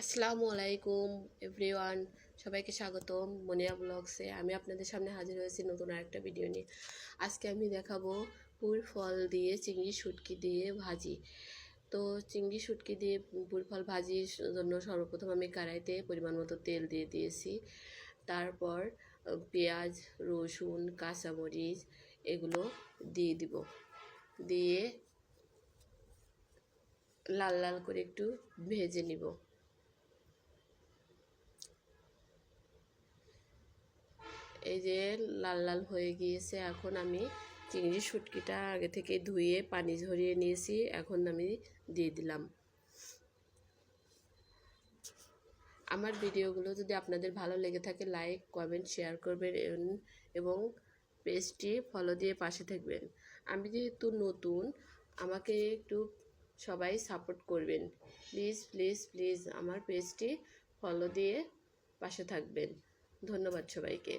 আসসালামু আলাইকুম এভরিওয়ান, সবাইকে স্বাগতম মনিয়া ব্লগসে। আমি আপনাদের সামনে হাজির হয়েছি নতুন আরেকটা ভিডিও নিয়ে। আজকে আমি দেখাবো পুর ফল দিয়ে চিংড়ি শুটকি দিয়ে ভাজি। তো চিংড়ি শুটকি দিয়ে পুর ফল ভাজির জন্য সর্বপ্রথম আমি কড়াইতে পরিমাণ মতো তেল দিয়ে দিয়েছি। তারপর পেঁয়াজ, রসুন, কাঁচামরিচ এগুলো দিয়ে দিব। দিয়ে লাল লাল করে একটু ভেজে নিব। এই যে লাল লাল হয়ে গিয়েছে। এখন আমি চিংড়ি শুটকিটা আগে থেকে ধুয়ে পানি ঝরিয়ে নিয়েছি, এখন আমি দিয়ে দিলাম। আমার ভিডিওগুলো যদি আপনাদের ভালো লেগে থাকে লাইক, কমেন্ট, শেয়ার করবেন এবং পেজটি ফলো দিয়ে পাশে থাকবেন। আমি যেহেতু নতুন, আমাকে একটু সবাই সাপোর্ট করবেন। প্লিজ প্লিজ প্লিজ আমার পেজটি ফলো দিয়ে পাশে থাকবেন। ধন্যবাদ সবাইকে।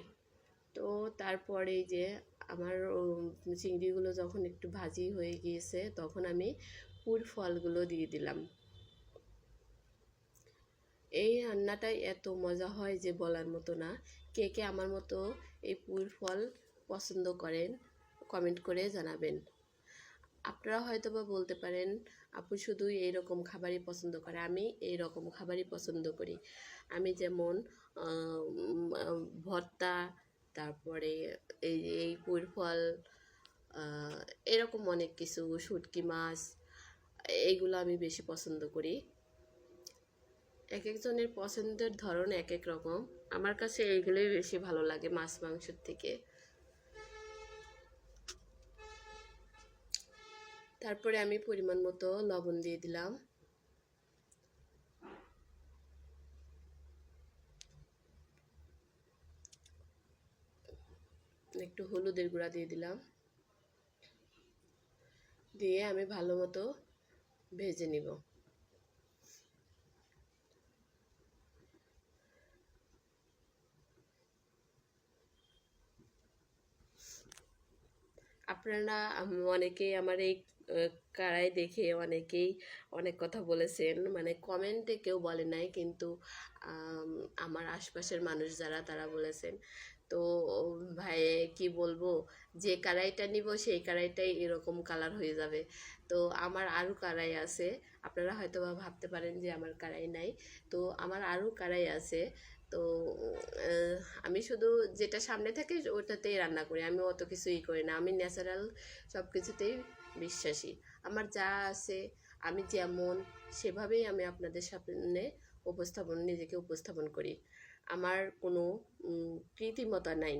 তো তারপরে যে আমার চিংড়িগুলো যখন একটু ভাজি হয়ে গিয়েছে, তখন আমি পুর ফলগুলো দিয়ে দিলাম। এই রান্নাটাই এত মজা হয় যে বলার মতো না। কে কে আমার মতো এই পুর ফল পছন্দ করেন কমেন্ট করে জানাবেন। আপনারা হয়তো বা বলতে পারেন আপু শুধু এইরকম খাবারই পছন্দ করে। আমি এই রকম খাবারই পছন্দ করি। আমি যেমন ভর্তা, তারপরে এই পুর ফল, এরকম অনেক কিছু, শুটকি মাছ, এইগুলো আমি বেশি পছন্দ করি। এক একজনের পছন্দের ধরন এক এক রকম। আমার কাছে এইগুলোই বেশি ভালো লাগে মাছ মাংসের থেকে। তারপরে আমি পরিমাণ মতো লবণ দিয়ে দিলাম। একটু হলুদের গুঁড়া দিয়ে দিলাম। দিয়ে আমি ভালো মতো ভেজে নিব। আপনারা অনেকেই আমার এই কড়াই দেখে অনেকেই অনেক কথা বলেছেন, মানে কমেন্টে কেউ বলে নাই, কিন্তু আমার আশপাশের মানুষ যারা তারা বলেছেন। তো ভাই কি বলবো, যে কড়াইটা নিব সেই কড়াইটাই এরকম কালার হয়ে যাবে। তো আমার আরও কড়াই আছে। আপনারা হয়তো বা ভাবতে পারেন যে আমার কড়াই নাই, তো আমার আরও কড়াই আছে। তো আমি শুধু যেটা সামনে থাকে ওটাতেই রান্না করি। আমি অত কিছুই করি না। আমি ন্যাচারাল সব কিছুতেই বিশ্বাসী। আমার যা আছে আমি যেমন সেভাবেই আমি আপনাদের সামনে নিজেকে উপস্থাপন করি। আমার কোনো কৃত্রিমতা নাই।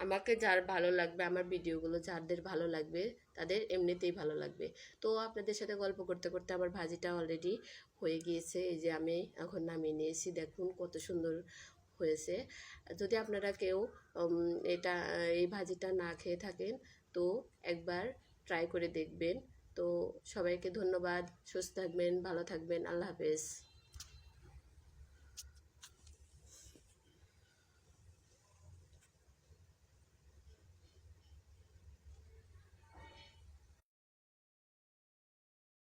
আমাকে যার ভালো লাগবে, আমার ভিডিওগুলো যাদের ভালো লাগবে তাদের এমনিতেই ভালো লাগবে। তো আপনাদের সাথে গল্প করতে করতে আমার ভাজিটা অলরেডি হয়ে গিয়েছে। এই যে আমি এখন নামিয়ে নিয়েছি, দেখুন কত সুন্দর হয়েছে। যদি আপনারা কেউ এই ভাজিটা না খেয়ে থাকেন তো একবার ট্রাই করে দেখবেন। তো সবাইকে ধন্যবাদ। সুস্থ থাকবেন, ভালো থাকবেন। আল্লাহ হাফেজ।